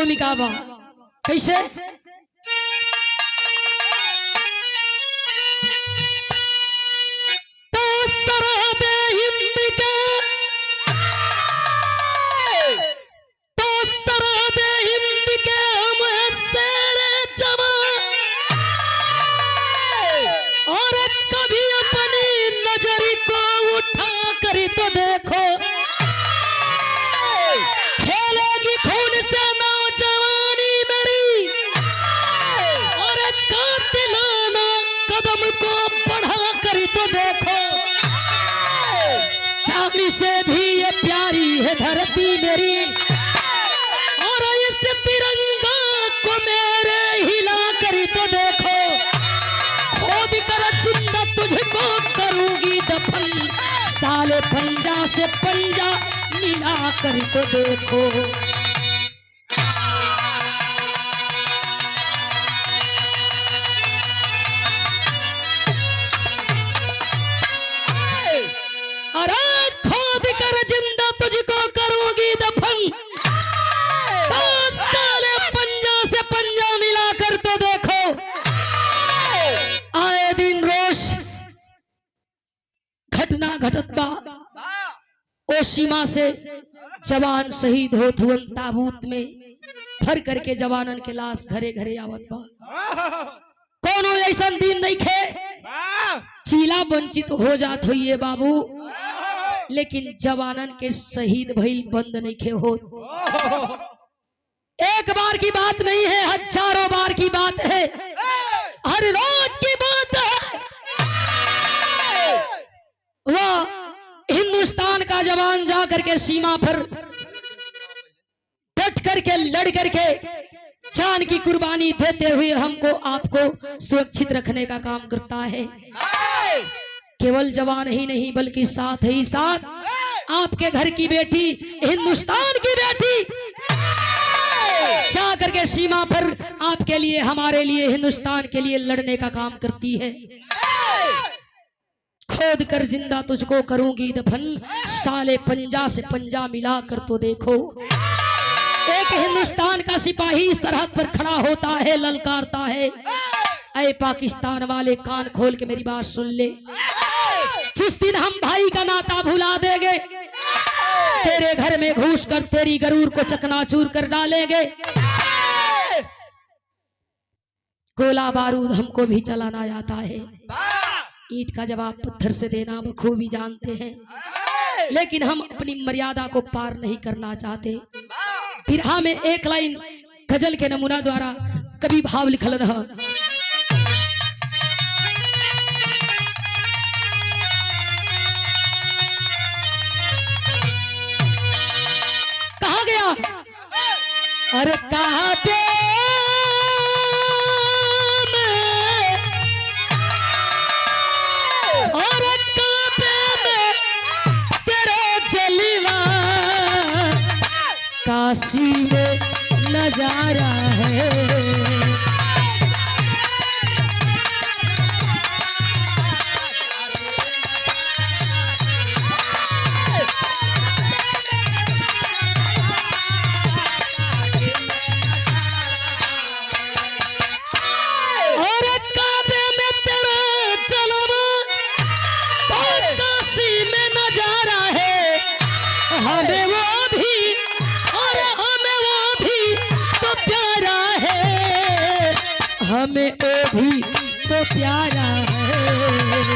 भूमिका बा कैसे तो सरहदे हिंद के तो सरहदे हिंद के हम शेरे जवां और कभी अपनी नजर को उठा कर तो देखो खेलेगी खून से नौजवानी मेरी और कातिलाना कदम को बढ़ा कर तो देखो चांदी से भी ये प्यारी है धरती मेरी और इस तिरंगा को मेरे हिला कर तो देखो खोद कर जिंदा तुझको करूंगी दफन साले पंजा से पंजा मिला कर तो देखो अरे खोद कर जिंदा तुझको करूंगी दफन तो साले पंजा से पंजा मिला कर तो देखो आए दिन रोज घटना घटत बा ओ सीमा से जवान शहीद होत हुअन ताबूत में भर करके जवानन के लाश घरे घरे आवत बा कोनो ऐसा दिन नहीं खे चीला वंचित हो जात होइए बाबू लेकिन जवानन के शहीद भइल बंद नहीं खे होत एक बार की बात नहीं है हजारों बार की बात है हर रोज की बात है वह हिंदुस्तान का जवान जा करके सीमा पर डट करके लड़ करके जान की कुर्बानी देते हुए हमको आपको सुरक्षित रखने का काम करता है केवल जवान ही नहीं बल्कि साथ ही साथ आपके घर की बेटी हिंदुस्तान की बेटी जा करके सीमा पर आपके लिए हमारे लिए हिंदुस्तान के लिए लड़ने का काम करती है खोद कर जिंदा तुझको करूंगी दफन साले पंजा से पंजा मिला कर तो देखो एक हिंदुस्तान का सिपाही सरहद पर खड़ा होता है ललकारता है ऐ पाकिस्तान वाले कान खोल के मेरी बात सुन ले जिस दिन हम भाई का नाता भुला देंगे तेरे घर में घुस कर तेरी गरूर को चकनाचूर कर डालेंगे गोला बारूद हमको भी चलाना आता है ईंट का जवाब पत्थर से देना बखूबी जानते हैं लेकिन हम अपनी मर्यादा को पार नहीं करना चाहते बिरहा में एक लाइन गजल के नमूना द्वारा कभी भाव लिखल रहा कहा गया अरे कहा पे काशी में नजारा है हमें वो भी तो प्यारा है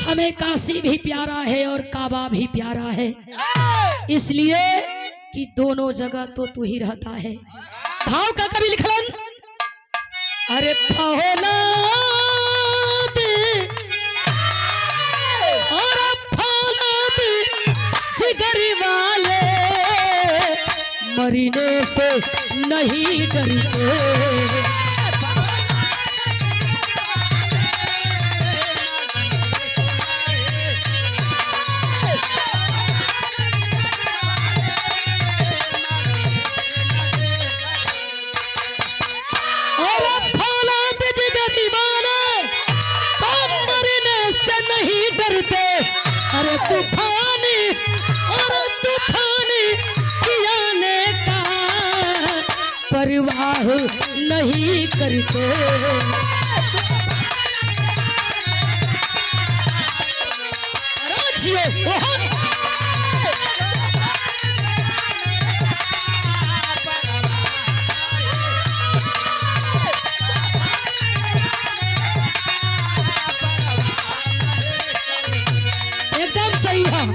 हमें काशी भी प्यारा है और काबा भी प्यारा है इसलिए कि दोनों जगह तो तू ही रहता है भाव का कभी लिखलन अरे फौलाद और फौलाद जिगर वाले मरने से नहीं डरते फौलाद जिगरीबाना तो मरने से नहीं डरते। अरे तूफानी आने का परवाह नहीं करते। एकदम सही है,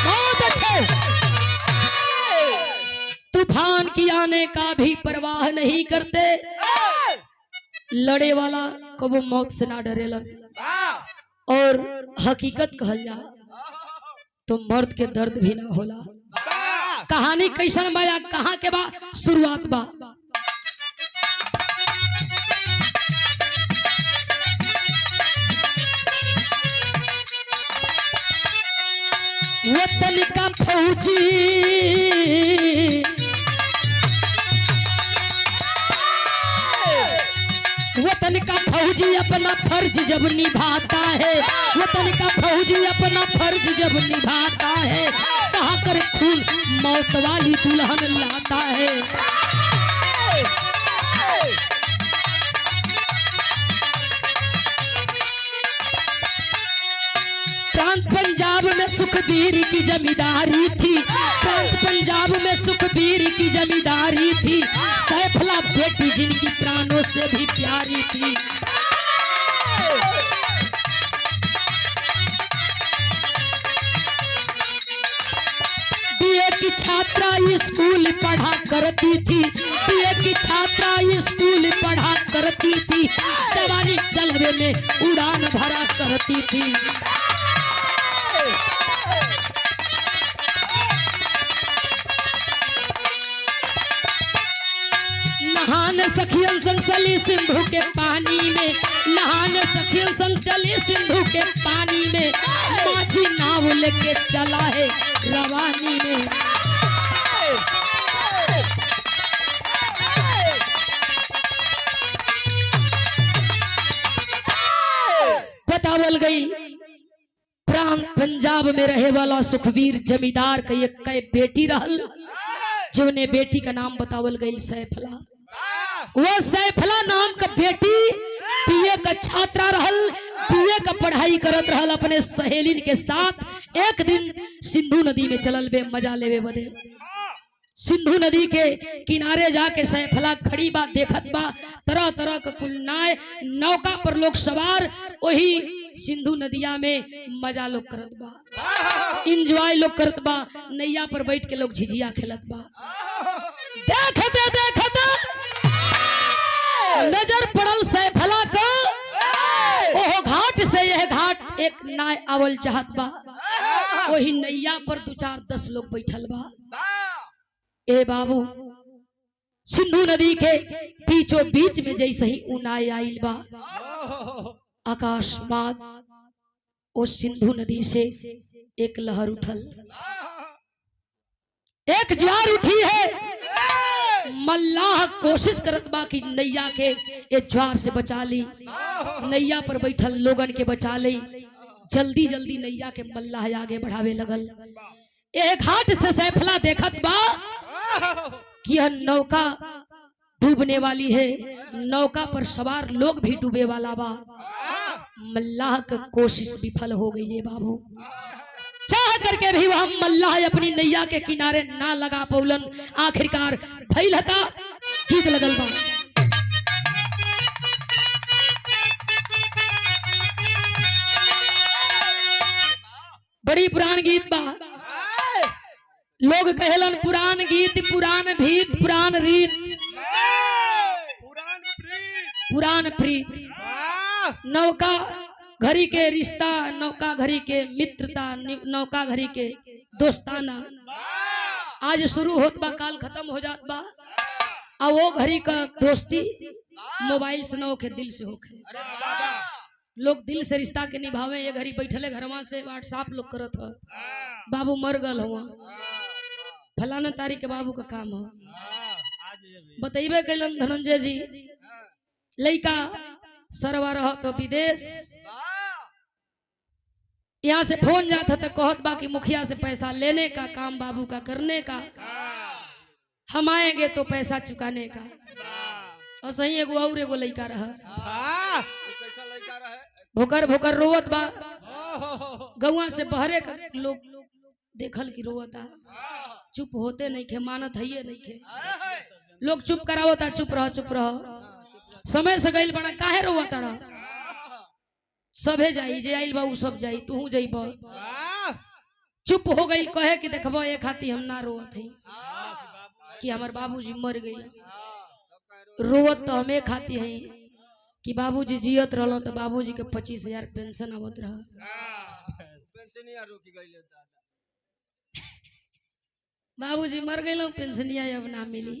बहुत अच्छे। तूफान की आने का भी परवाह नहीं करते। लड़े वाला कबो मौत से ना डरेला। और हकीकत कहल जा तो मर्द के दर्द भी ना होला। कहानी कैसन बा या कहाँ के बा शुरुआत बा। वतन का फौजी वतन का फौजी अपना फर्ज जब निभाता है, वतन का फौजी अपना फर्ज जब निभाता है, कहाँ कर खून मौत वाली दुल्हन लाता है। प्रांत पंजाब में सुखबीर की जमींदारी थी, प्रांत पंजाब में सुखबीर की जमींदारी थी, सैफला बेटी जिनकी प्राणों से भी प्यारी थी। बीए की छात्रा स्कूल पढ़ा करती थी, बीए की छात्रा स्कूल पढ़ा करती थी, जवानी जलवे में उड़ान भरा करती थी। नहाने सखियन संग चली सिंधु के पानी में, नहाने सखियन संग चली सिंधु के पानी में, माझी नाव लेके चला है रवानी में। बतावल गई प्रांत पंजाब में रहे वाला सुखबीर जमींदार का एक बेटी रहल, जिन्हें बेटी का नाम बतावल गई सैफला। वो सैफला नाम का बेटी बीए का छात्रा रहल, बीए का पढ़ाई करत रहल अपने सहेलिन के साथ। एक दिन सिंधु नदी में चलल बे मजा लेवे बदे। सिंधु नदी के किनारे जाके सैफला खड़ी बा, देखत बा तरह तरह का कुल नौका पर लोग सवार, वही सिंधु नदिया में मजा लोग करत बा, इंजॉय लोग करत बा, नैया पर बैठ के लोग झिझिया खेलत बा। देखते देखते नजर पड़ल सैफला को, ओह घाट से यह घाट एक नाय आवल चाहत बा, वही नैया पर 2-4-10 लोग बैठल बा। ए बाबू, सिंधु नदी के बीचों बीच में जैसे ही उनाई आइल बा, आकाशमात उस सिंधु नदी से एक लहर उठल, एक ज्वार उठी है। मल्लाह कोशिश करत बा कि नैया के ये ज्वार से बचा ली, नैया पर बैठल लोगन के बचा ली। जल्दी जल्दी नैया के मल्लाह आगे बढ़ावे लगल। एक घाट से सैफला देखत बा कि यह नौका डूबने वाली है, नौका पर सवार लोग भी डूबे वाला बा। मल्लाह की कोशिश विफल हो गई है बाबू। चाह करके भी वह मल्लाह अपनी नैया के किनारे ना लगा पौलन। आखिरकार भइल का गीत लगल बा। बड़ी पुरान गीत बा, लोग कहलन पुरान गीत पुरान भीत पुरान रीत पुरान प्रीत। नौका घड़ी के रिश्ता, नौका घड़ी के मित्रता, नौका घड़ी के दोस्ताना आज शुरू होत बा, काल खत्म हो जात बा। और वो घड़ी का दोस्ती मोबाइल से न होके, दिल से होके। लोग दिल से रिश्ता के निभावे। ये घड़ी बैठले घरवा से व्हाट्सएप लोग करत ह, बाबू मर गल हुआ, फलाना तारीख के बाबू का काम हो। बतैबे कैलन धनंजय जी। लड़का सरवा रह तो विदेश, यहाँ से फोन जाता तो कहत बा कि मुखिया से पैसा लेने का काम बाबू का करने का, हम आएंगे तो पैसा चुकाने का। और सही एगो लड़का रहा, भोकर भोकर रोवत बा। गौवा से बहरे का लोग देखल कि रोवता, चुप होते नहीं खे, मानत है नहीं खे। लोग चुप करावता, चुप रह। समय से गइल बड़ा, काहे रोवता रहा? सभे जाई, जे आइल बा उ सब जाई, तू जाइब। चुप हो गई, कहे कि देखबो एक खाती हम ना रोवत है कि हमार बाबूजी मर गई। रोवत तो हमें खाती है कि बाबूजी जियत रहलो तो बाबूजी के 25,000 पेंशन आवत रहा। बाबूजी मर गए, पेंशनिया अब ना मिली।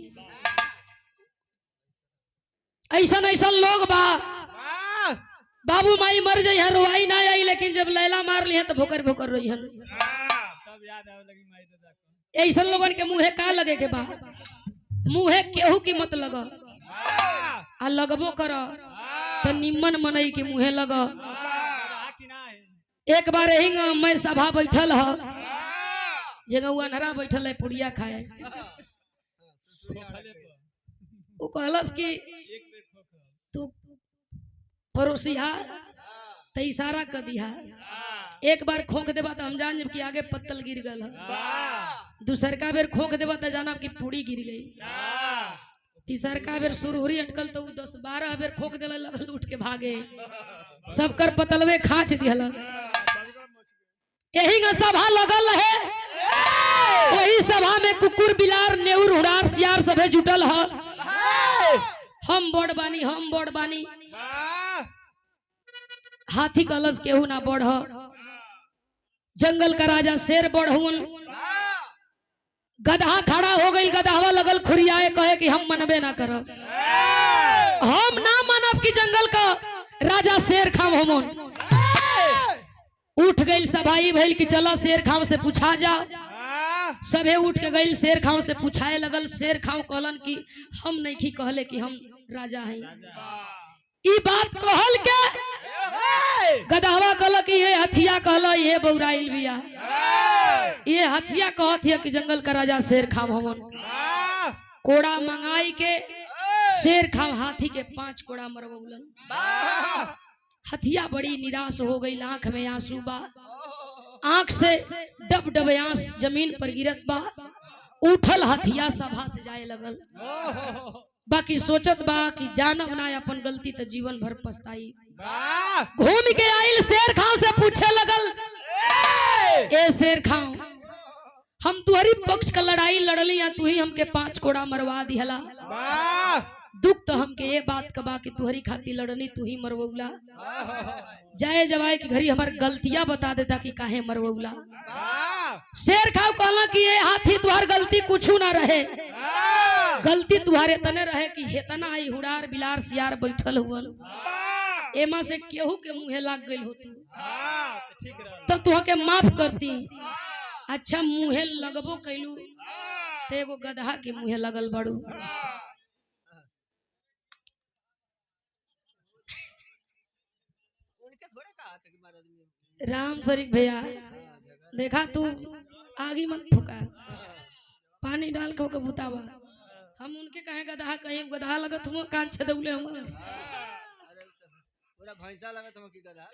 ऐसा लोग बा, बाबू माई मर जाए रोवाई ना आई, लेकिन जब लैला मार ली तो भोकर भोकर रोई हन। ऐसा लोगन के मुँहे का लगे के बा, मुँहे केहू की मत लगा, आ लगबो कर तो निम्मन मनई के मुँहे लगा। एक बार यही मैं सभा बैठल है, जगह अनहरा बैठल है पुड़िया खाए। वो कहलस कि तू पड़ोसिया तो इशारा कर दिया, एक बार खोख देबा तो हम जान जब कि आगे पत्तल गिर गल, दूसर का बेर खोख देबा तो जाना कि पूड़ी गिर गई, तीसर का बेर सुरहुरी अटकल तो 10-12 बेर खोख दिल, लगल उठ के भागे, सबकर पतलवे खाँच दिहलस। यही का सभा लगल है, वही सभा में कुकुर बिलार नेउर हुड़ार सियार सभे जुटल है। हम बड़ बानी, हाथी कलश केहू ना बढ़, जंगल का राजा शेर बढ़ हुन। गधा खड़ा हो गई, गधावा लगल खुरियाए, कहे कि हम मनबे ना करब, हम ना मानब कि जंगल का राजा शेर खाम हमन। उठ गई सभाई भइल कि चला शेर खाम से पूछा जा। सभे उठ के गई, शेर खाम से पूछाए लगल। शेर खाम कहलन कि हम नहीं कहले कि हम राजा हैं। ई बात कहल के गधावा कहल कि ये हथिया कहला ये बौराइल बिया, ये हथिया कहत है कि जंगल का राजा शेर खाम हमन। कोड़ा मंगाई के शेर खाम हाथी के 5 कोड़ा मरवौलन। हथिया बड़ी निराश हो गई, आंख में आंसू बा, आंख से डब डब आंस जमीन पर गिरत बा। उठल हथिया सभा से जाए लगल, बाकी सोचत बा कि जानब ना अपन गलती तो जीवन भर पछताई। घूम के आइल शेर खां से पूछे लगल, ए शेर खां, हम तुहरी पक्ष का लड़ाई लड़ली या तू ही हमके 5 कोड़ा मरवा दिहला। दुख तो हमके ये बात का बा कि तुहरी खाती लड़नी तू ही मरवौला। जाए जवाए की घड़ी हमार गलतियां बता देता कि काहे मरवौला। शेर खाओ कहला कि ये हाथी तुहार गलती कुछ ना रहे, गलती तुहारे तने रहे कि हेतना आई हुड़ार बिलार सियार बैठल हुअन, एमा से केहू के मुँहे लाग गई होती तो तुहके माफ करती। अच्छा मुँहे लगबो कैलू तो एगो गधा के मुँहे लगल बड़ू। राम शरीफ भैया देखा, तू आगे मत फुका, पानी डाल के ओके भुतावा। हम उनके कहे गधा, कहीं गधा लगत हुआ कान छदौले हम पूरा भैंसा लगत हम की गधा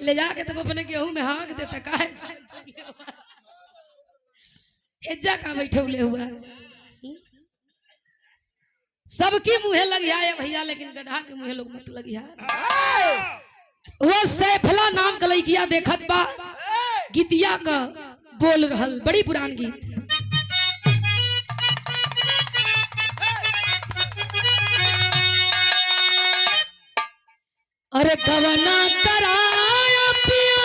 ले जाके तब अपने गेहूं में हाँक देता काहे हेजा का बैठौले हुआ। सबकी मुँहे लगिया भैया, लेकिन गधा के मुँहे लोग मत लगिया। वो सैफला नाम का लड़किया देखत बा, गीतिया का बोल रहल, बड़ी पुरान गीत। अरे कवना कराया पिया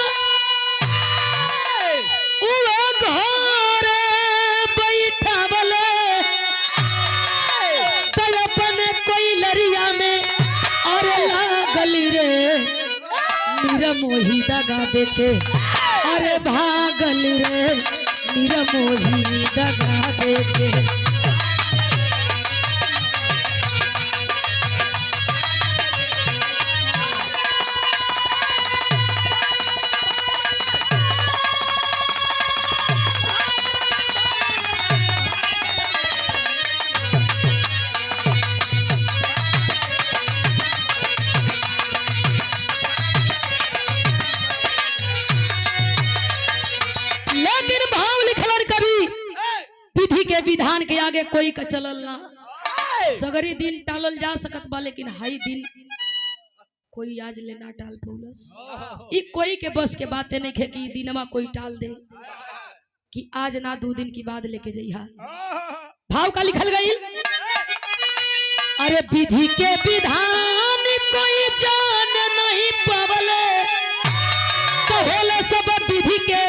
उवे घर बैठावले, तड़पन कोई लरिया में और लागली रे, मेरा मोही दगा देके अरे भागल रे निरमोही दगा देके विधान के आगे कोई का चलल ना सगरी दिन टालल जा सकत बा लेकिन हाई दिन कोई आज लेना टाल पौलस ई कोई के बस के बातें नहीं खे कि दिनमा कोई टाल दे कि आज ना 2 दिन की बाद लेके जइहा भाव का लिखल गई अरे विधि के विधान कोई जान नहीं पावले कहोले सब विधि के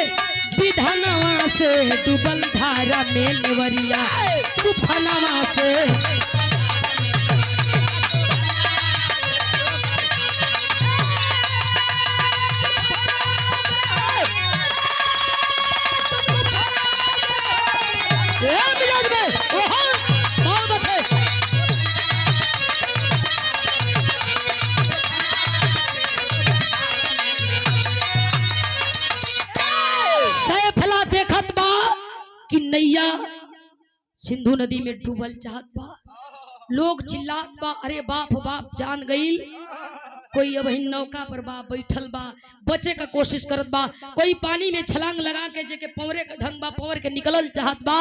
विधानवा से डूबल धारा में नेवरिया तूफानवा से नैया सिंधु नदी में डूबल चाहत बा लोग चिल्लात बा अरे बाप बाप जान गईल कोई अब नौका पर बा बैठल बा बचे का कोशिश करत बा कोई पानी में छलांग लगा के जेके पवरे का ढंग बा पवर के निकलल चाहत बा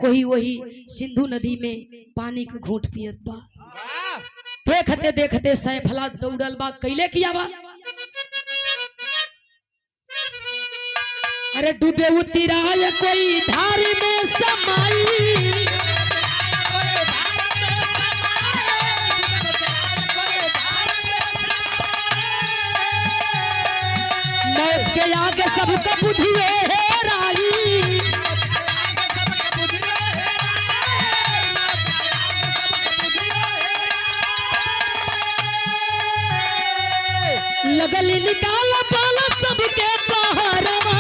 कोई वही सिंधु नदी में पानी के घूंट पियत बा देखते देखते सैफला दौड़ल बा कैले किया बा अरे डूबे उतिराय कोई धारी में समाई मौत के आगे सबका बुद्धि हेराई लगल निकाल पाला सबके पहरवा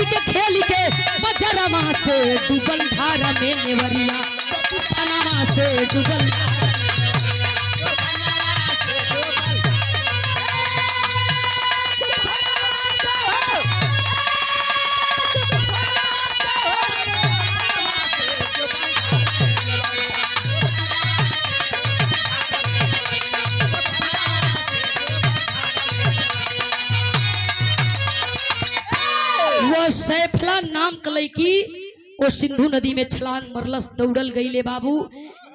के खेल के बजरवा से डूबल धारा में नेवरिया तूफानवा से डूबल सैफला नाम कलई की वो सिंधु नदी में छलांग मरलस दौड़ल गईले बाबू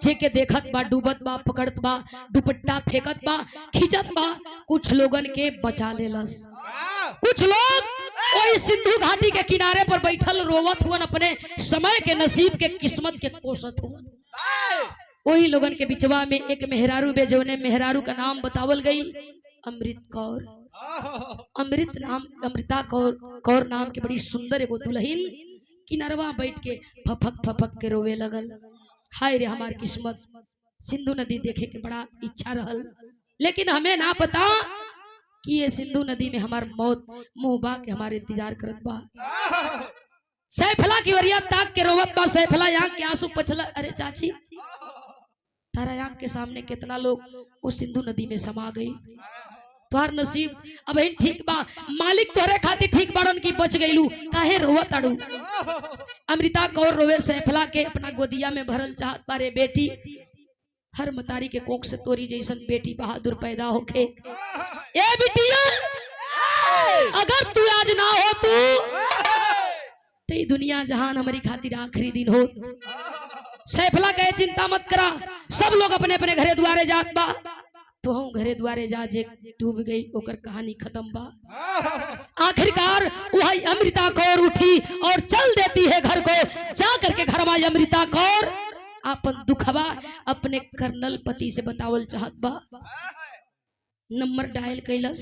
जेके देखत बा डूबत बा पकड़त बा दुपट्टा फेंकत बा खींचत बा कुछ लोगन के बचा लेलस कुछ लोग वही सिंधु घाटी के किनारे पर बैठल रोवत हुवन अपने समय के नसीब के किस्मत के कोसत हुवन वही लोगन के बिचवा में एक मेहरारू बेजौने मेहरारू का नाम बतावल गई अमृत कौर अमृता कौर नाम के बड़ी सुंदर एगो दुल्हन किनारवा बैठ के फफक फफक के रोवे लगल हाय रे हमार किस्मत सिंधु नदी देखे के बड़ा इच्छा रहल लेकिन हमें ना पता कि ये सिंधु नदी में हमार मौत मुंह बा के हमारे इंतजार करत बा सैफला की वरिया ताक के रोवत बा सैफला आंख के आंसू पछला अरे चाची तारा आंख के सामने कितना लोग उस सिंधु नदी में समा गई तोहर नसीब अब ठीक बा मालिक तोहरे खातिर ठीक बाड़न की बच गईलू काहे रोवत अड़ू अमृता कौर रोवे सैफला के अपना गोदिया में भरल चाहत बारे बेटी हर मतारी के कोख से तोरी जैसन बेटी बहादुर पैदा होके ए बिटिया अगर तू आज ना हो तो दुनिया जहान हमारी खातिर आखिरी दिन हो सैफला कहे चिंता मत करा सब लोग अपने अपने घरे द्वारे जात बा तो हम घरे द्वारे जा जे डूब गई ओकर कहानी खत्म बा आखिरकार वही अमृता कौर उठी और चल देती है घर को जा करके घर में अमृता कौर अपन दुखवा अपने कर्नल पति से बतावल चाहत बा नंबर डायल कैलस,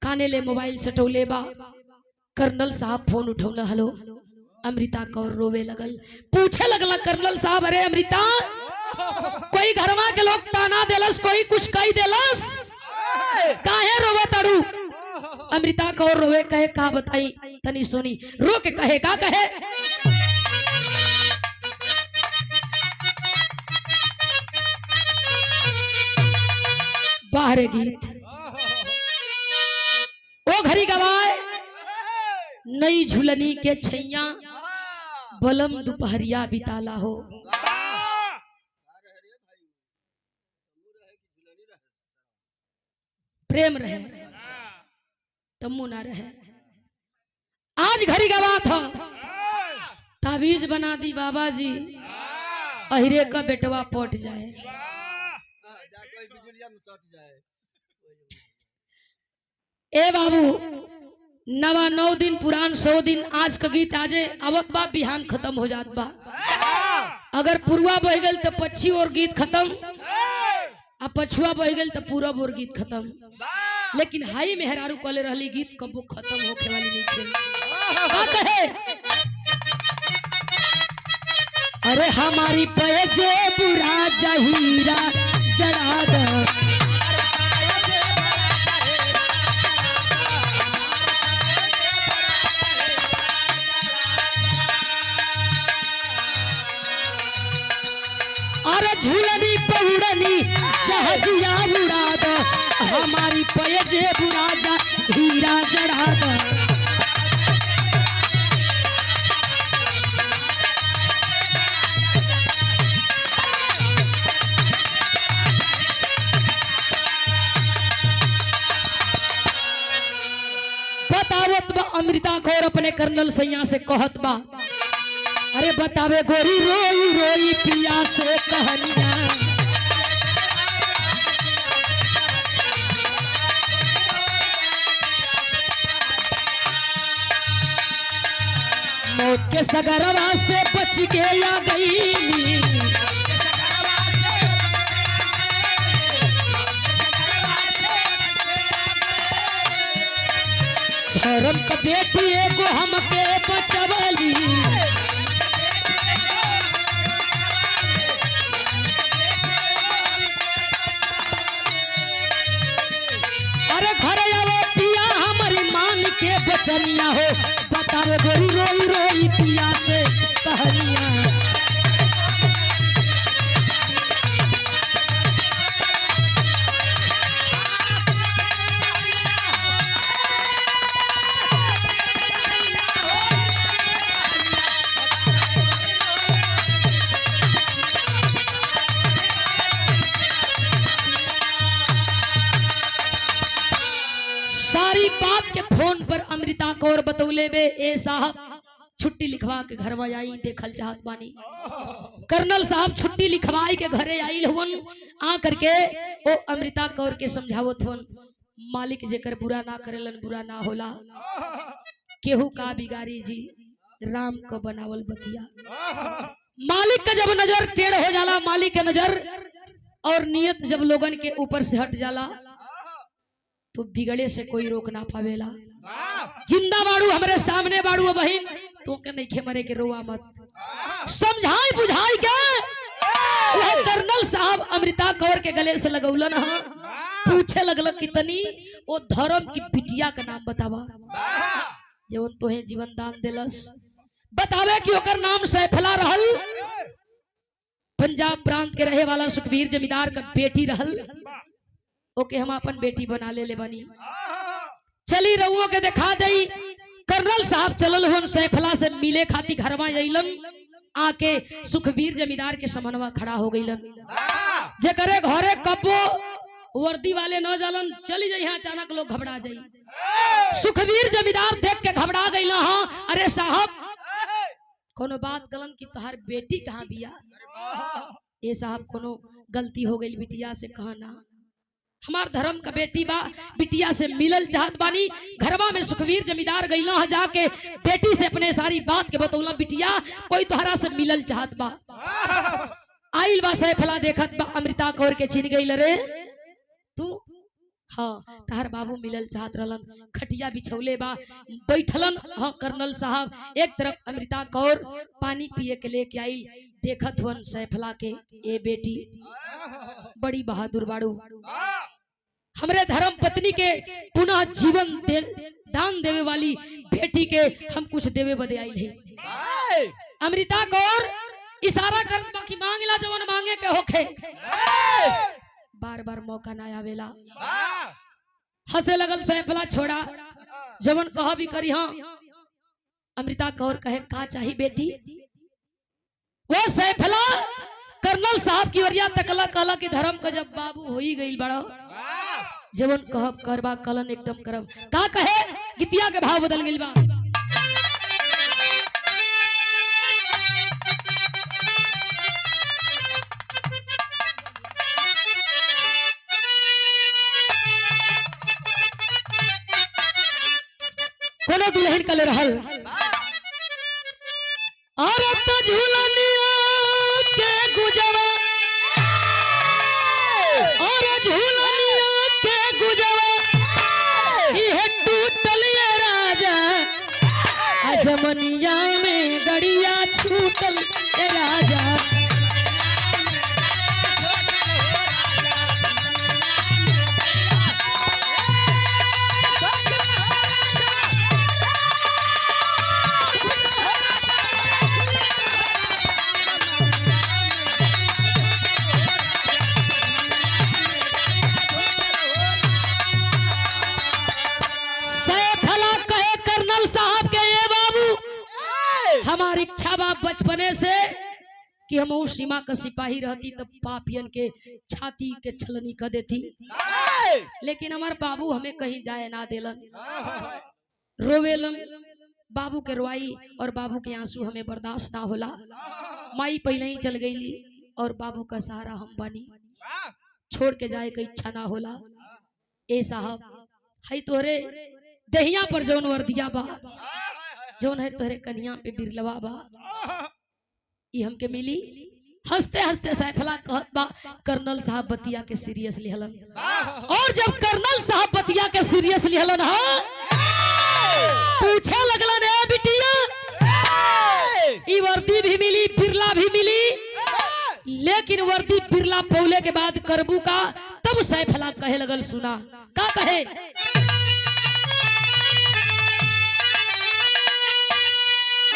काने ले मोबाइल सटौले बा। कर्नल साहब फोन उठौला, हेलो। अमृता कौर रोवे लगल, पूछे लगला कर्नल साहब, अरे अमृता, कोई घरवा के लोग ताना देलस, कोई कुछ कही देलस, काहे रोवे तड़ू? अमृता कौर रोवे, कहे का बताई तनी सुनी। रो के कहे, का कहे? बाहर गीत ओ घड़ी गवाए, नई झुलनी के छैया, बलम दोपहरिया बिताला हो। प्रेम रहे तम्मू ना रहे। आज घड़ी गवा था, तावीज बना दी बाबा जी, अहिरे का बेटवा पट जाए। ए बाबू, नवा 9 दिन पुरान 100 दिन, आज का गीत आजे आवत बा, बिहान खत्म हो जात बा। अगर पुरवा बह गल तो पच्छी और गीत खत्म, आ पछुआ बह गल तो पूरब और गीत खत्म। लेकिन हाई मेहरारू कले रहली, गीत कबो खत्म होखे वाली नहीं थे। का कहे? अरे हमारी पैजे बुरा जहीरा जड़ा द, अरे झूलनी पौड़नी जहाजिया उड़ा दो, हमारी पैजे बुरा हीरा जड़ा दो। बतावत बा अमृता कौर अपने कर्नल सैया से कहत बा, अरे बतावे गोरी रोई रोई पिया से कहानियां, मौत के सगरवा से बच के आ गई, धर्म का बेटी एगो हमके बचवली, अरे घर आवे पिया हमारी मान के बचनिया हो, बतावे गोरी रोई रोई पिया से कहानियां। सारी बात के फोन पर अमृता कौर बतौले बे, ए साहब छुट्टी लिखवा के घर में आई, देखल चाहत बानी। कर्नल साहब छुट्टी लिखवाई के घरे आई हवन, आ करके ओ अमृता कौर के समझावत हवन, मालिक जेकर बुरा ना करेलन बुरा ना होला, केहू का बिगारी जी, राम का बनावल बतिया। मालिक का जब नजर टेढ़ हो जाला, मालिक के नजर और नियत जब लोगन के ऊपर से हट जाला, तो बिगड़े से कोई रोक ना पावेला। जिंदा बाड़ू हमरे सामने बाड़ू बहन, तो के नहीं खे मरे के रोआ मत, समझाई बुझाई के वह कर्नल साहब अमृता कौर के गले से लगौलन। पूछे लगल कितनी वो धर्म की बिटिया का नाम बतावा, जो तोहे जीवन दान दिलस, बतावे कि ओकर नाम सैफला रहल, पंजाब प्रांत के रहे वाला सुखबीर जमींदार का बेटी रहल, ओके हम अपन बेटी बना ले बनी। चली रहुओं के दिखा दई। कर्नल साहब चलल हुन सैफला से मिले खाती घरवा अइलन, आके सुखबीर जमींदार के समनवा खड़ा हो गइलन, जेकरे घरे कबो वर्दी वाले न जालन, चली जाई, अचानक लोग घबरा जाई। सुखबीर जमींदार देख के घबरा गइल, हाँ अरे साहब कोनो बात कलन कि तोहार बेटी कहाँ बिया? ये साहब कोनो गलती हो गई बिटिया से, कहना हमार धर्म का बेटी बा, बिटिया से मिलल चाहत बानी। घरवा में सुखबीर जमींदार गइल, जाके बेटी से अपने सारी बात के बतौला, बिटिया कोई तोहरा से मिलल चाहत बा। आइल बा सैफला देखत बा अमृता कौर के चिन गइल, रे तू हाँ तहार बाबू मिलल चाहत रहलन, खटिया बिछौले बा बैठलन। हाँ कर्नल साहब एक तरफ अमृता कौर पानी पिए के लेके आई, देखत हुन सैफला के, ए बेटी बड़ी बहादुर बाड़ू, हमरे धर्म पत्नी के पुनः जीवन दान देवे वाली बेटी के हम कुछ देवे बदे आई है। अमृता कौर इशारा करत बाकी मांगला जवन मांगे के होखे, बार बार मौका ना आवेला। हंसे लगल सैफला, छोड़ा जवन कह भी करी। हाँ अमृता कौर कहे का चाही बेटी? वो सैफला कर्नल साहब की ओरिया तकला, कहला कि धर्म का जब बाबू हो ही गई बड़ा, जवन कहब करबा कलन एकदम करब। का कहे? गीतिया के भाव बदल गइल बा। कोनो दुल्हन कले रहल, औरत झूलनिया के गुजवा, और झूलनिया के गुजवा ये टूटल ये राजा, अजमनिया में गड़िया छूटल ये राजा। हमारी इच्छा बा बचपने से कि हम सीमा का सिपाही रहती तब पापियन के छाती के छलनी कर देती, लेकिन हमारे बाबू हमें कहीं जाए ना देलन, रोवेलन। बाबू के रोई और बाबू के आंसू हमें बर्दाश्त ना होला। माई पहले ही चल गई और बाबू का सहारा हम बनी, छोड़ के जाए का इच्छा ना होला। ए साहब है तोरे दहिया पर जौन वर्दिया बा, जौन है तोहरे कन्या पे बिरलवा बा, ई हमके मिली। हंसते हंसते सैफला कहत बा कर्नल साहब बतिया के सीरियस लिहलन, और जब कर्नल साहब बतिया के सीरियस लिहलन, हाँ पूछे लगलन, ए बिटिया ई वर्दी भी मिली बिरला भी मिली, लेकिन वर्दी बिरला पौले के बाद करबू का? तब सैफला कहे लगल, सुना का कहे?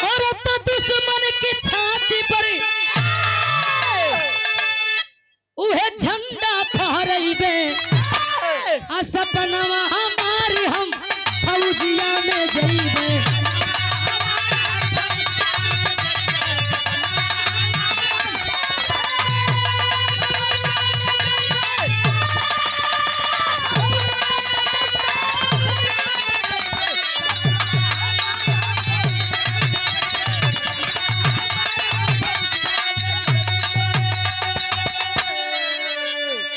औरत दुश्मन की छाती पर उहे झंडा फहराइबे, आ सपनवा हमारी हम फौजिया में जइबे।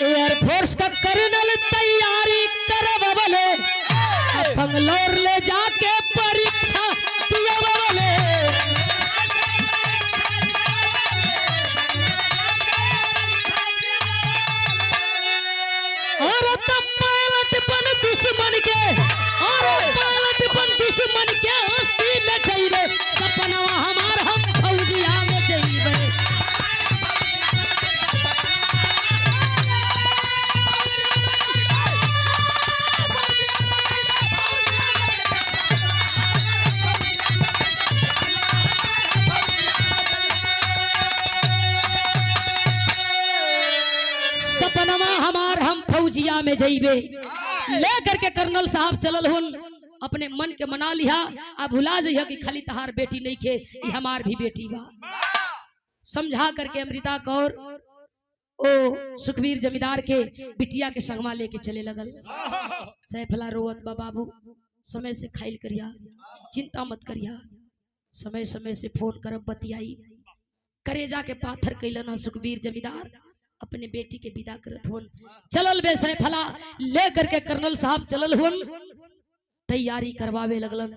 एयरफोर्स का कर्नल तैयारी करवले, बंगलोर ले जाके परीक्षा दियवले। और तब पायलट बन दुश्मन के, और पायलट बन दुश्मन के हस्ती में जइबे, सपनवा हमार हम फौजिया में जइबे। सपनवा हमार हम फौजिया में जइबे। लेकर के कर्नल साहब चलल हुन, अपने मन के मना लिया, आ भुला जइहा कि खाली तहार बेटी नहीं के, ये हमार भी बेटी बा। समझा करके अमृता कौर ओ सुखवीर जमींदार के बिटिया के संगमा लेके चले लगल। सैफला रोवत बा, बाबू समय से खाइल करिया, चिंता मत करिया, समय समय से फोन करब बतियाई। करेजा के पाथर कैलन सुखवीर जमींदार, अपने बेटी के विदा करत हुन। चलल बे सैफला लेकर के कर्नल साहब चलल हुन, तैयारी करवावे लगलन।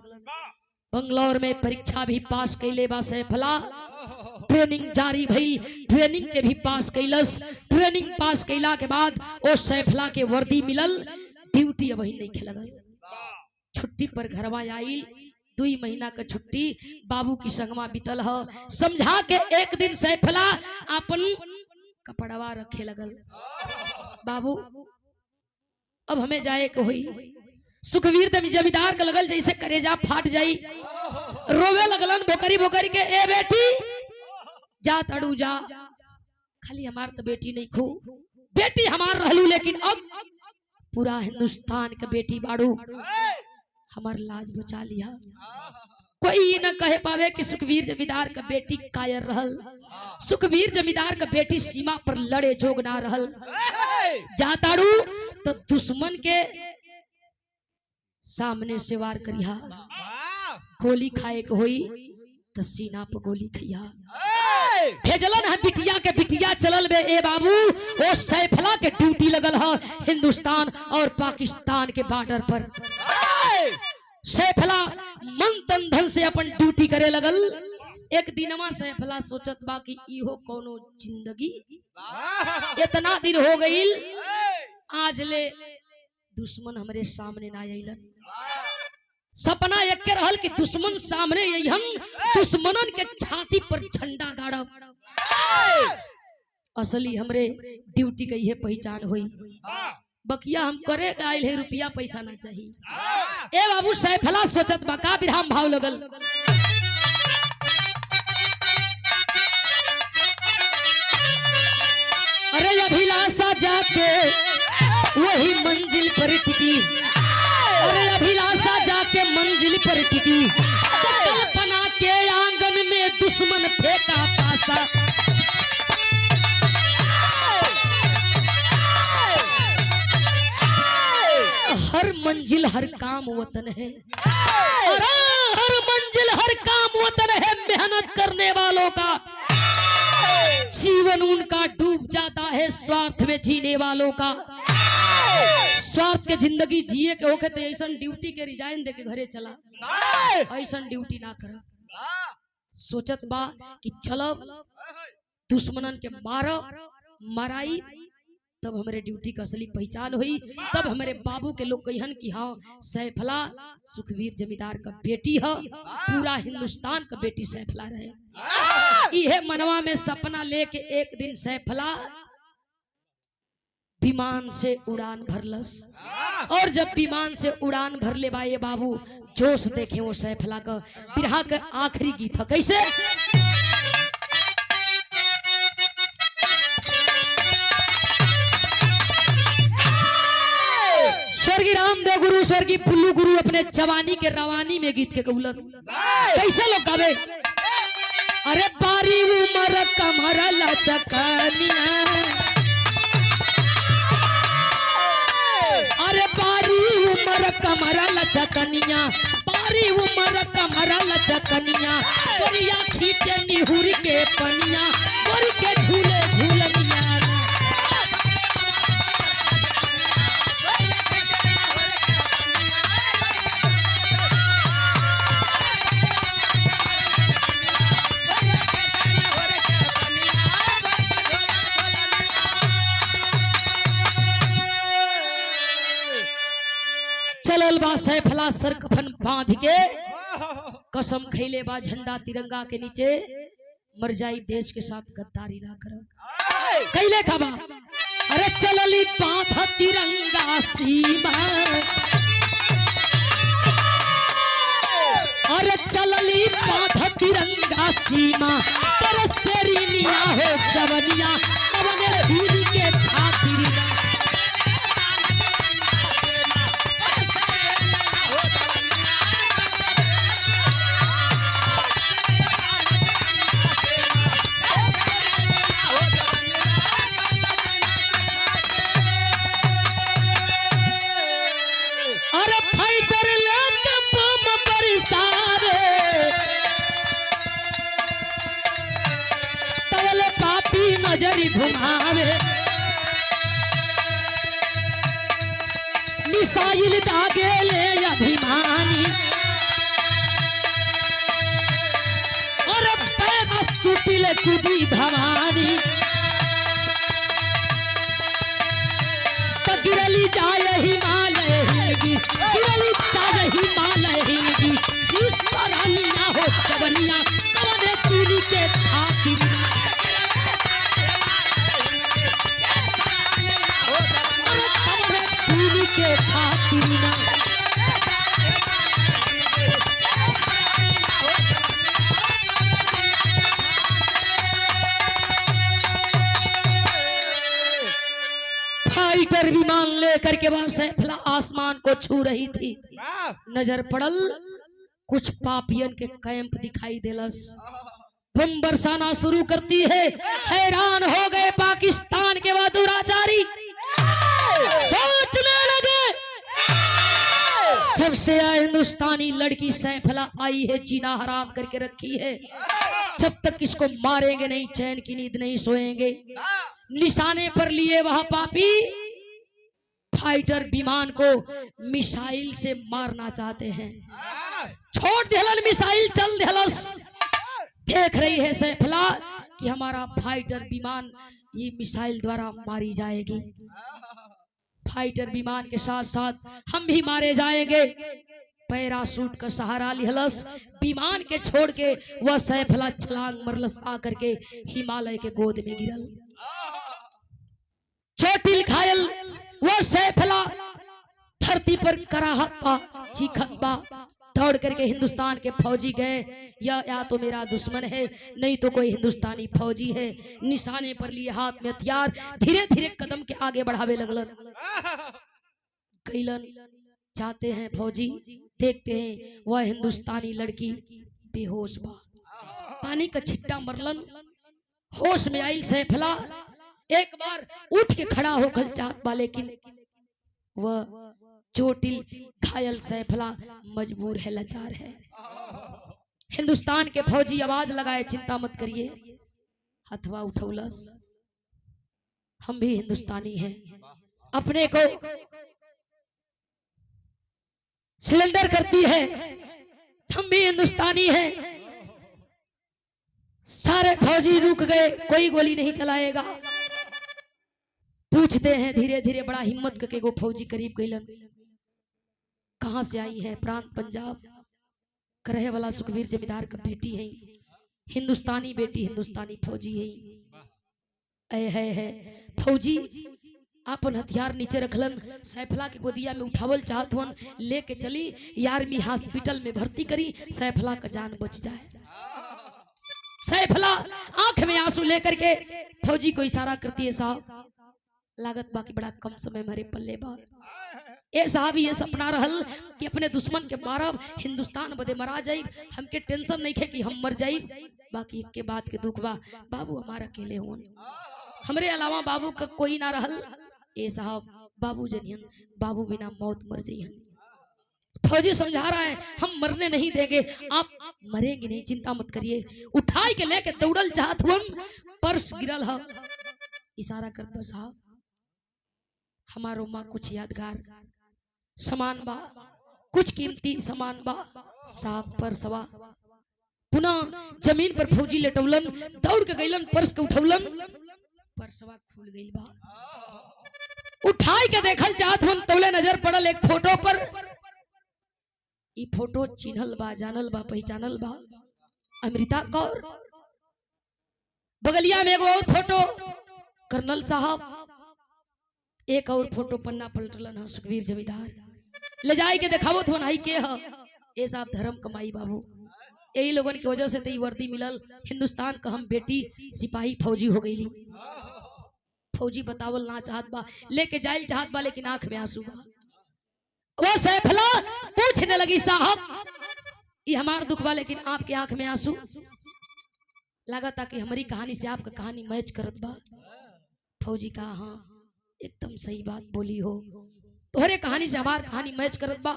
बंगलौर में परीक्षा भी पास कैले बा सैफला, ट्रेनिंग जारी भई, ट्रेनिंग के भी पास कैलस। ट्रेनिंग पास कैला के बाद ओ सैफला के वर्दी मिलल, ड्यूटी अब नहीं खेलगल। छुट्टी पर घरवा आई, 2 महीना का छुट्टी बाबू की संगमा बीतल हो। समझा के एक दिन सैफला अपन कपड़वा रखे लगल। बाबू अब हमें जाए को हुई। सुखवीर जमींदार का लगल जैसे करेजा फाट जाई, रोवे लगलन भोकरी भोकरी के, ए बेटी जा तड़ू जा, खाली हमार तो बेटी नहीं खू, बेटी हमार रहलू लेकिन अब पूरा हिंदुस्तान का बेटी बाड़ू, हमार लाज बचा लिया। कोई न कहे पावे कि सुखवीर जमींदार का बेटी कायर रहल, सुखवीर जमींदार का बेटी सीमा पर लड़े जोग ना रहल। जाताड़ू तो दुश्मन के सामने से वार करिहा, गोली खाए के होई तो सीना पर गोली खइहा। भेजलन है बिटिया के, बिटिया चलल बे ए बाबू, वो सैफला के ड्यूटी लगल है हिंदुस्तान और पाकिस्तान के बॉर्डर पर। सैफला मन तन धन से अपन ड्यूटी करे लगल। एक दिनमा सैफला सोचत बा कि इहो कोनो जिंदगी, इतना दिन हो गईल आज ले दुश्मन हमरे सामने ना आइलन। सपना एक के रहल कि दुश्मन सामने यहन, दुश्मनन के छाती पर झंडा गाड़ब, असली हमरे ड्यूटी के ये पहचान हुई। बकिया हम करे आइल है, रुपया पैसा ना चाहिए। ए बाबू सैफला सोचत बा का विराम भाव लगल। अरे अभिलाषा जाके वही मंजिल पर टिकी, अरे अभिलाषा जाके मंजिल पर टिकी, तो कल्पना के आंगन में दुश्मन फेंका पासा। हर मंजिल हर काम वतन है, अरे हर मंजिल हर काम वतन है, मेहनत करने वालों का जीवन उनका डूब जाता है, स्वार्थ में जीने वालों का। स्वार्थ के जिंदगी जिए के होके तो ऐसा ड्यूटी के रिजाइन दे के घरे चला, ऐसा ड्यूटी ना कर। सोचत बा कि चलब दुश्मनन के मारब, मराई, तब हमारे ड्यूटी का असली पहचान हुई। तब हमारे बाबू के लोग कहन कि हाँ सैफला सुखवीर जमींदार का बेटी है, पूरा हिंदुस्तान का बेटी सैफला रहे। इहे मनवा में सपना लेके एक दिन सैफला विमान से उड़ान भरलस, और जब विमान से उड़ान भर ले बाए बाबू, जोश देखे वो सैफला का बिरहा का आखिरी गीत है कैसे। स्वर्गीय रामदेव गुरु, स्वर्गीय पुल्लू गुरु अपने जवानी के रवानी में गीत के कबूलन कैसे लोग गावे। अरे बारी उमर कमर लचकनिया, अरे बारी उमर कमर लचकनिया, बारी उमर कमर लचकनिया, गोरिया खींचे निहुर के पनिया, गोरी के झूले झूलनिया। चलल बा सैफला सर कफन बांध के, कसम खैले बा झंडा तिरंगा के नीचे मर जाई देश के साथ गद्दारी ना कर। कैले खबा अरे चलली बांध तिरंगा सीमा, अरे चलली बांध तिरंगा सीमा, तेरे सेरिनिया हो जवनिया, तवने दीदी के खातिर नजरी घुमावे, मिसाइल दागे ले अभिमानी, और पैर सुटिल कुदी भवानी, तो गिरली जाए हिमालय गिरली चाही मालही इस सरानिया हो चवनिया कवने चीनी के खातिर कवने चीनी के खातिर ना फाइटर विमान लेकर के वहां सैफला आसमान को छू रही थी। नजर पड़ल कुछ पापियन के कैंप दिखाई देलस। बम बरसाना शुरू करती है। हैरान हो गए पाकिस्तान के बहादुर आचारी। सोचने लगे जब से हिंदुस्तानी लड़की सैफला आई है जीना हराम करके रखी है। जब तक इसको मारेंगे नहीं चैन की नींद नहीं सोएंगे। निशाने पर लिए वह पापी फाइटर विमान को मिसाइल से मारना चाहते हैं। छोड़ देलन मिसाइल चल देलस। देख रही है सैफला कि हमारा फाइटर विमान ये मिसाइल द्वारा मारी जाएगी। फाइटर विमान के साथ साथ हम भी मारे जाएंगे। पैराशूट का सहारा लिहलस। विमान के छोड़ के वह सैफला छलांग मरलस आकर के हिमालय के गोद में गिरल। चोटिल घायल वह सैफला धरती पर कराहत बा चीखत बा। दौड़ करके हिंदुस्तान के फौजी गए। या तो मेरा दुश्मन है नहीं तो कोई हिंदुस्तानी फौजी है। निशाने पर लिए हाथ में हथियार धीरे धीरे कदम के आगे बढ़ावे लगलन। कैलन जाते हैं फौजी। देखते हैं वह हिंदुस्तानी लड़की बेहोश बा। पानी का छिट्टा मरलन। होश में आई सैफला। एक बार उठ के खड़ा होकर चाहत बा लेकिन वह चोटिल घायल सैफला मजबूर है लाचार है। हिंदुस्तान के फौजी आवाज लगाए चिंता मत करिए। हथवा उठौलस। हम भी हिंदुस्तानी हैं। अपने को सिलेंडर करती है। हम भी हिंदुस्तानी हैं। सारे फौजी रुक गए। कोई गोली नहीं चलाएगा। पूछते हैं धीरे धीरे बड़ा हिम्मत करके वो फौजी करीब गईलन। कहां से आई है? प्रांत पंजाब करहे वाला सुखवीर जमींदार का बेटी है। हिंदुस्तानी बेटी हिंदुस्तानी फौजी है। है फौजी अपन हथियार नीचे रखलन। सैफला के गोदिया में उठावल चाहत हन। लेके चली आर्मी हॉस्पिटल में भर्ती करी। सैफला का जान बच जाए। सैफला आंख में आंसू लेकर के फौजी को इशारा करती है। साहब लागत बाकी बड़ा कम समय हमारे पल्ले बा। ए साहब ये सपना रहल कि अपने दुश्मन के मारब हिंदुस्तान बदे मरा जाई। हमके टेंशन नहीं है कि हम मर जाई। बाकी एक के बात के दुख बा बाबू हमारा अकेले होन। हमरे अलावा बाबू का कोई ना रहल। ए साहब बाबू जनियन बाबू बिना मौत मर जाइए। फौजी समझा रहा है हम मरने नहीं देंगे। आप मरेंगे नहीं चिंता मत करिए। उठाई के लेके दौड़ल चाहत हुन। पर्स गिरल है। इशारा कर दो साहब हमारो माँ कुछ यादगार सामान बा कुछ कीमती सामान बा। साहब पर्सवा पुनः जमीन पर फौजी लेटौलन। दौड़ के गईलन पर्स के उठौलन। पर्सवा खुल गई बा। उठाई के देखल चाहत हुन। तौले नजर पड़ल एक फोटो पर। ई फोटो चिन्हल बा जानल बा पहचानल बा अमृता कौर। बगलिया में एगो और फोटो कर्नल साहब। एक और फोटो पन्ना पलटलन है सुखवीर जमींदार। ले जाए के देखावो तो नाई के है। ए साहब धर्म कमाई बाबू। यही लोगों की वजह से तई वर्दी मिलल। हिंदुस्तान का हम बेटी सिपाही फौजी हो गई। फौजी बतावल ना चाहत बा लेके जाइल चाहत बा लेकिन आंख में आंसू बा। वो सैफला पूछने लगी साहब ये हमार दुख बा लेकिन आपके आंख में आंसू। लगा था कि हमारी कहानी से आपका कहानी मैच करत बा। फौजी कहा हाँ एकदम सही बात बोली हो। तोहरे कहानी से हमार कहानी मैच करत बा।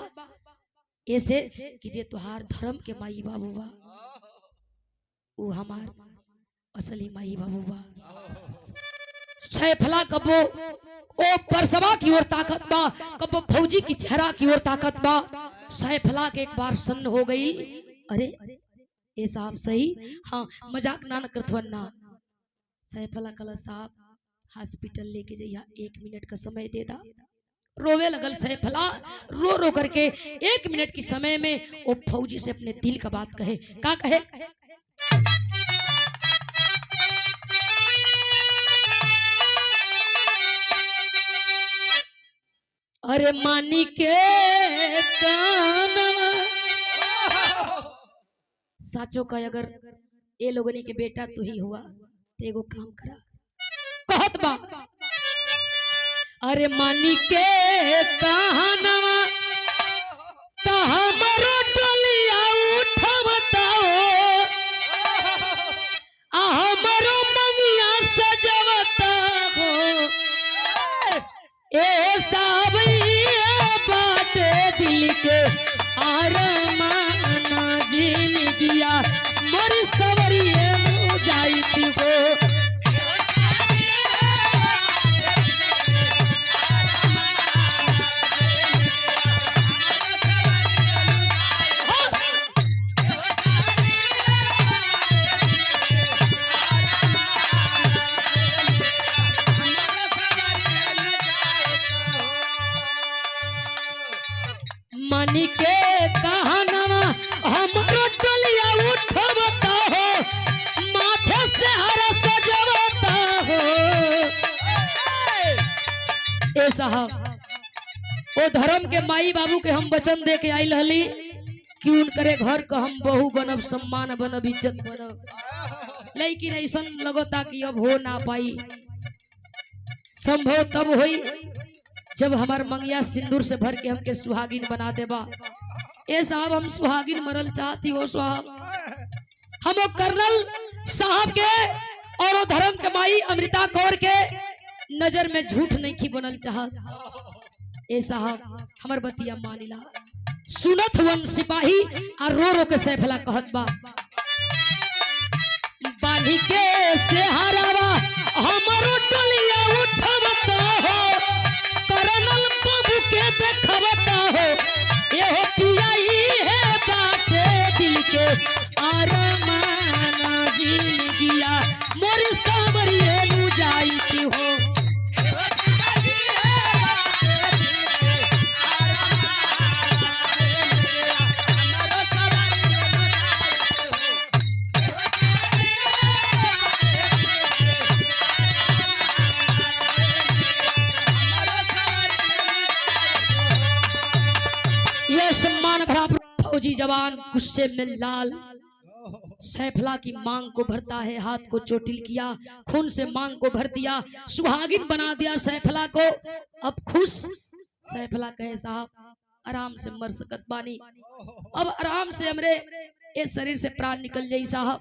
ऐसे कि जे तुहार धर्म के माई बाबू बा वो हमार असली माई बाबू बा। सैफला कबो ओ परसवा की ओर ताकत बा कबो फौजी की चेहरा की ओर ताकत बा। सैफला के एक बार सन्न हो गई। अरे ये साहब सही हाँ मजाक ना करथवन ना। सैफला कला साहब हॉस्पिटल लेके जाइया 1 मिनट का समय दे दा। रोवे लगल सैफला, रो रो करके 1 मिनट के समय में वो फौजी से अपने दिल का बात कहे। का कहे? अरे मानी के कानवा साचो का अगर ये लोगनी के बेटा तू ही हुआ तो एगो काम करा। कहत बा अरे मानी के कानवा ता हमरो टोलिया उठवताओ आ हमरो मंगिया सजवता हो ए सब बाटे दिल के आरमाना जिंदगिया मोर सवरिए मुजाहिद हो। मानी के कहनवा हमरो टोलिया उठवता हो माथे से हरा सजवता हो। ए साहब ओ धर्म के माई बाबू के हम वचन दे के आइल हली कि उनकरे घर का हम बहू बनब, सम्मान बनब, इज्जत बनब, लेकिन ऐसा लगता कि अब हो ना पाई। संभव तब होई जब हमार मंगिया सिंदूर से भर के हमके सुहागिन बना देबा। ए साहब हम सुहागिन मरल चाहती हो साहब, हम कर्नल साहब के और वो धर्म के माई अमृता कौर के नजर में झूठ नहीं की बनल चाहत। ए साहब हमर बतिया मानिला। सुनत हुन सिपाही आ रो रो के सैफला कहत बा बांधी के से हरावा हमरो टोलिया उठवता हो कर्नल बाबू के देखवता हो ये पिया ही है बाटे दिल के आरमाना जिंदगिया मोर सावरिए मुजाहिद हो। सम्मान भरा फौजी जवान गुस्से में लाल सैफला की मांग को भरता है, हाथ को चोटिल किया, खून से मांग को भर दिया, सुहागिन बना दिया सैफला को। अब खुश सैफला कहे साहब आराम से मर सकत बानी, अब आराम से हमरे इस शरीर से प्राण निकल जाई साहब।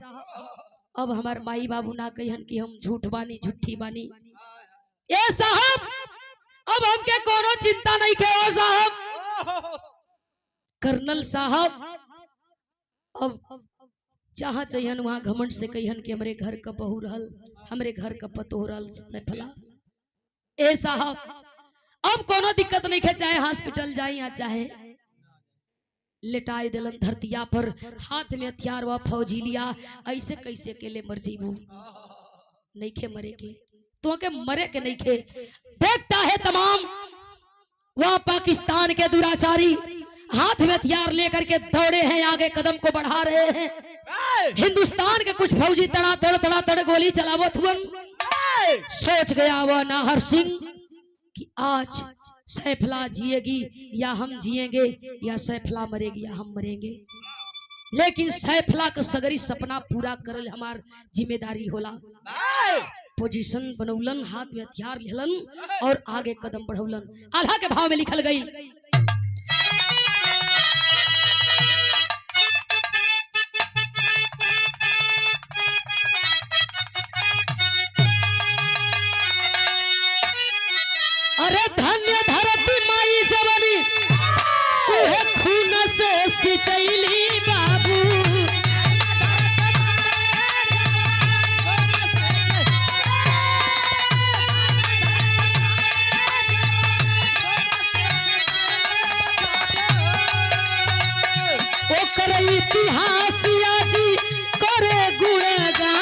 अब हमार माई बाबू ना कहन कि हम झूठ बानी, झूठी बानी। ए साहब अब हमके कोनो चिंता नहीं के ओ साहब। कर्नल साहब अब जहाँ चाहिए वहाँ घमंड से कहियन कि हमरे घर का बहू रहल, हमरे घर का पतो रहल सैफला। ए साहब अब कोनो दिक्कत नहीं है, चाहे हॉस्पिटल जाए या चाहे लेटाए दिलन धरतिया पर, हाथ में हथियार व फौजी लिया। ऐसे कैसे अकेले मर जीबू? नहीं खे मरे के तो के मरे के नहीं खे। देखता है तमाम वह पाकिस्तान के दुराचारी हाथ में हथियार लेकर के दौड़े हैं, आगे कदम को बढ़ा रहे हैं। हिंदुस्तान के कुछ फौजी तड़ा गोली चलावत हुए। सोच गया वह नाहर सिंह कि आज सैफला जिएगी या हम जिएंगे, या सैफला मरेगी या हम मरेंगे। लेकिन सैफला का सगरी सपना पूरा करल हमार जिम्मेदारी होला। पोजीशन बनौलन, हाथ में हथियार लेलन और आगे कदम बढ़ौलन। आल्हा के भाव में लिखल गई अरे धन्य धरती माई जवानी उहे खून से सिंचैली बाबू। ओकर इतिहास आजी करे गुणगान।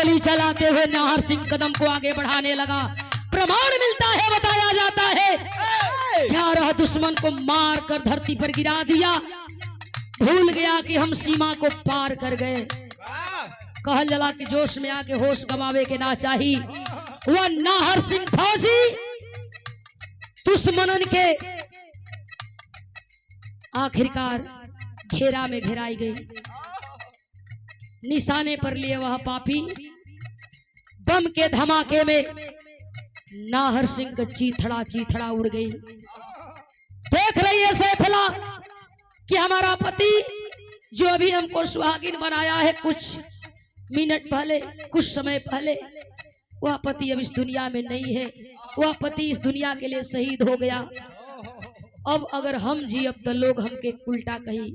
गोली चलाते हुए नाहर सिंह कदम को आगे बढ़ाने लगा। प्रमाण मिलता है, बताया जाता है 11 दुश्मन को मार कर धरती पर गिरा दिया। भूल गया कि हम सीमा को पार कर गए। कहल जला कि जोश में आके होश गवावे के ना चाहिए। वह नाहर सिंह फौजी दुश्मनन के आखिरकार घेरा में घेराई गई। निशाने पर लिए वह पापी बम के धमाके में नाहर सिंह का चीथड़ा चीथड़ा उड़ गई। देख रही है सैफला कि हमारा पति जो अभी हमको सुहागिन बनाया है, कुछ मिनट पहले, कुछ समय पहले वह पति अब इस दुनिया में नहीं है। वह पति इस दुनिया के लिए शहीद हो गया। अब अगर हम जी अब तो लोग हमके उल्टा कही,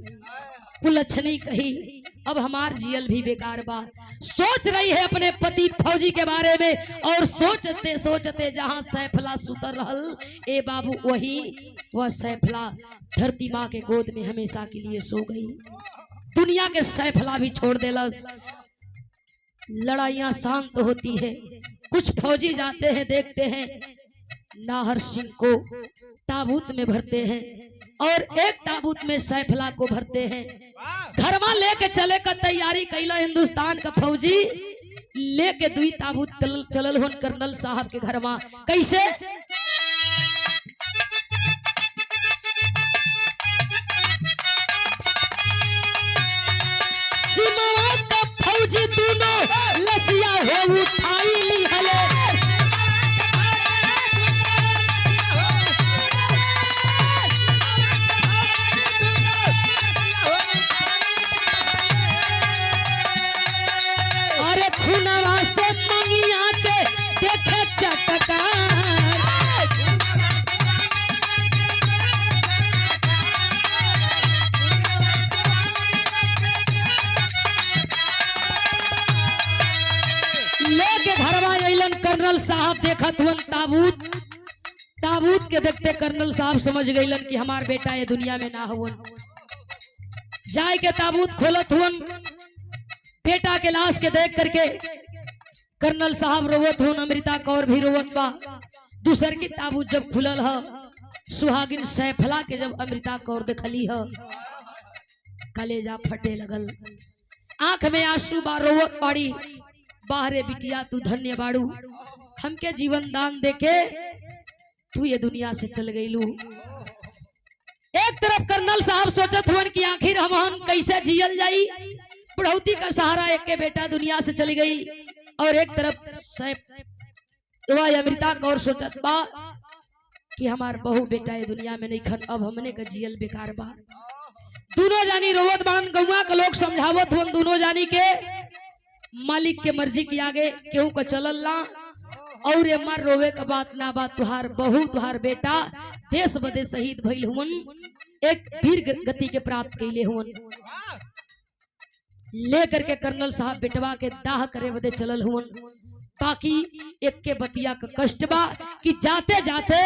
कुलच्छनी कही, अब हमार जियल भी बेकार बा। सोच रही है अपने पति फौजी के बारे में, और सोचते सोचते जहां सैफला सुतर रहल, ए बाबू वही वह सैफला धरती माँ के गोद में हमेशा के लिए सो गई। दुनिया के सैफला भी छोड़ देलस। लड़ाइयां शांत होती है। कुछ फौजी जाते हैं, देखते हैं नाहर सिंह को ताबूत में भरते हैं और एक ताबूत में सैफला को भरते हैं। घरमा लेके चले का तैयारी कैला हिंदुस्तान का फौजी, लेके दुई ताबूत चलल होन कर्नल साहब के घरमा। कैसे? सीमा का फौजी दोनों लसिया हो उठाई ली हले। खुनवा से मंगिया के देखे चटकार। लेके घरवा अइलन कर्नल साहब। देखत हुन ताबूत, ताबूत के देखते कर्नल साहब समझ गइलन कि हमार बेटा ये दुनिया में ना हुन। जाए के ताबूत खोलत हुन, बेटा के लाश के देख करके कर्नल साहब रोवत हो, अमृता कौर भी रोवत बा। दूसर की ताबूत जब खुलल ह, सुहागिन सैफला के जब अमृता कौर देखली ह, कलेजा फटे लगल, आंख में आंसू बा, रोवत बाड़ी। बाहरे बिटिया तू धन्य बाड़ू, हमके जीवन दान देके तू ये दुनिया से चल गईलू। एक तरफ कर्नल साहब सोचत हुन कि आखिर हम कैसे जियल जाई, बुढ़ौती का सहारा एक के बेटा दुनिया से चली गई। और एक तरफ अमृता कौर सोचत बा कि हमार बहू बेटा ये दुनिया में नहीं खन, अब हमने का जियल बेकार बा। दोनों जानी रोवत बाड़न। गौवा के लोग समझावत हुन दोनों जानी के मालिक के मर्जी के आगे केहू का चलल ना, और ये मर रोवे का बात ना बात। तुहार बहू तुहार बेटा देश बदे शहीद भइल हुन, एक वीर गति के प्राप्त कैले हुन। लेकर के कर्नल साहब बेटवा के दाह करे बदे चलल हुन। ताकि एक के बतिया का कष्ट बा कि जाते जाते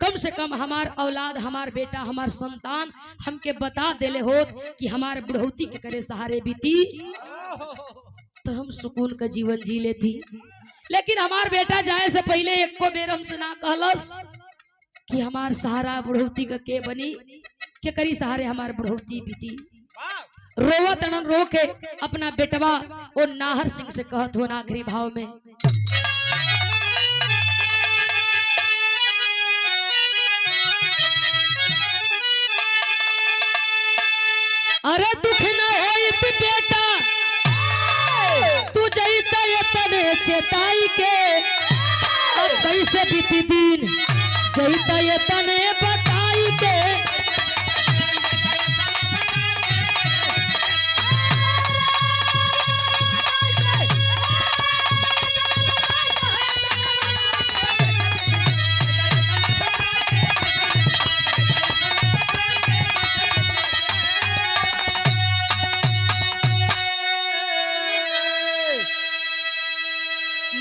कम से कम हमार औलाद, हमार बेटा, हमार संतान हमके बता देले होत कि हमारे बुढ़ौती के करे सहारे बीती तो हम सुकून का जीवन जी लेती। लेकिन हमार बेटा जाए से पहले एक को बेर हमसे ना कहलस कि हमार सहारा बुढ़ौती का के बनी, के करी सहारे हमार बुढ़ौती बीती। रोवत अनन रो के अपना बेटवा और नाहर सिंह से कहत हो आखिरी भाव में, अरे दुख न होइत बेटा तू जईता ये तने चेताई के, अब कैसे बीती दिन जईता ये तने बताई के।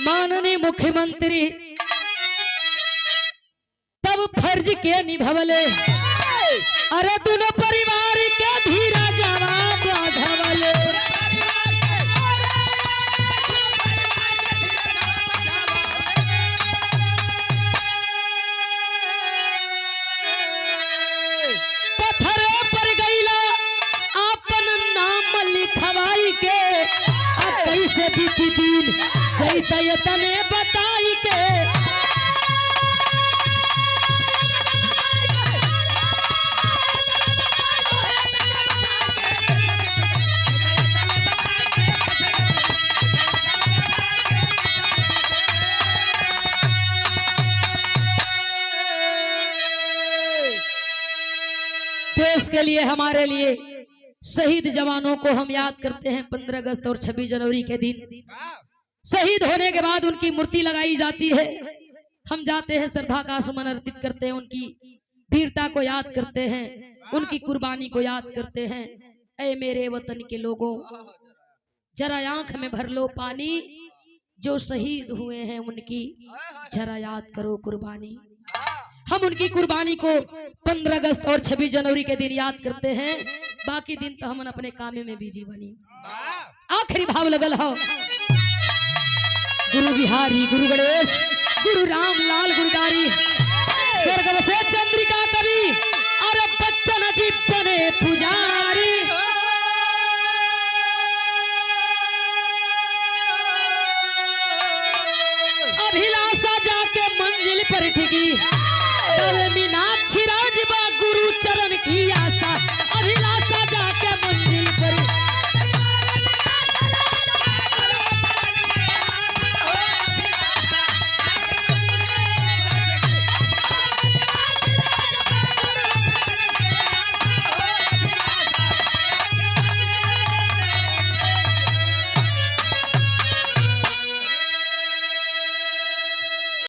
माननीय मुख्यमंत्री तब फर्ज के निभवले, अरे दोनों परिवार के धीरा जवाब बाधवले। पत्थरे पर गईला आपन नाम लिखवाई के कैसे बीती दिन चैतय तने बताई के देश के लिए हमारे लिए शहीद जवानों को हम याद करते हैं 15 अगस्त और 26 जनवरी के दिन शहीद होने के बाद उनकी मूर्ति लगाई जाती है। हम जाते हैं श्रद्धा का सुमन अर्पित करते हैं, उनकी वीरता को याद करते हैं, उनकी कुर्बानी को याद करते हैं। ऐ मेरे वतन के लोगों जरा आंख में भर लो पानी, जो शहीद हुए हैं उनकी जरा याद करो कुर्बानी। हम उनकी कुर्बानी को 15 अगस्त और 26 जनवरी के दिन याद करते हैं, बाकी दिन तो हम अपने काम में बिजी बनी। आखिरी भाव लगल हो गुरु बिहारी गुरु गणेश गुरु रामलाल गुरुदारी स्वर्ग से चंद्रिका कवि अरे बच्चन जी